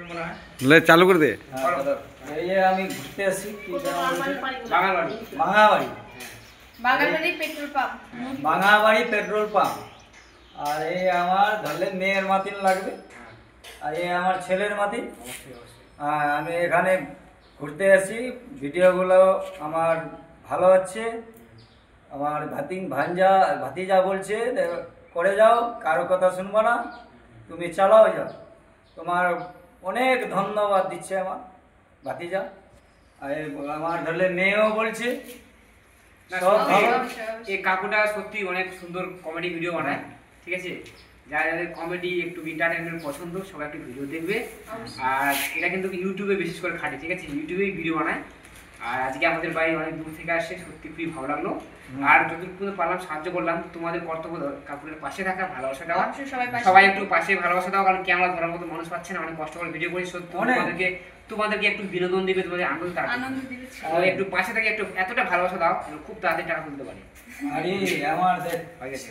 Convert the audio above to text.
মনে হয়। লে চালু করে দে। এই যে আমি ঘুরতে আসছি Bangabari petrol pump. Bangabari petrol pump. আর এই আমার ধরলে মেয়ের মাতিন লাগবে, আর এই আমার ছেলের মাতিন। আমি এখানে ঘুরতে আসি, ভিডিওগুলো আমার ভালো হচ্ছে। আমার ভাতিজা বলছে করে যাও, কারো কথা শুনবো না, তুমি চালাও যাও। তোমার অনেক ধন্যবাদ দিচ্ছে আমার ভাতিজা। আর আমার ধরলে মেয়েও বলছে সব ভালো। এই কাকুটা সত্যি অনেক সুন্দর কমেডি ভিডিও বানায়, ঠিক আছে? যাদের কমেডি একটু এন্টারটেনমেন্ট পছন্দ সবাই একটু ভিডিও দেখবে। আর এটা কিন্তু ইউটিউবে বিশেষ করে খাটে, ঠিক আছে? ইউটিউবেই ভিডিও বানায়। আর আজকে আমাদের বাড়ি অনেক দূর থেকে আসছে, সত্যি খুবই ভালো লাগলো। আর যতটুকু পারলাম সাহায্য করলাম। তোমাদের কর্তব্য কাকুরের পাশে থাকা, ভালোবাসা দেওয়া। সবাই একটু পাশে ভালোবাসা দাও, কারণ ক্যামেরা ধরার মতো মানুষ পাচ্ছে না, অনেক কষ্ট করে ভিডিও করি। সত্যি তোমাদেরকে একটু বিনোদন দিবে, তোমাদের আনন্দ দিবে। একটু পাশে থেকে একটু এতটা ভালোবাসা দাও, খুব তাড়াতাড়ি টাকা তুলতে পারি। আরে আমার হয়ে গেছে।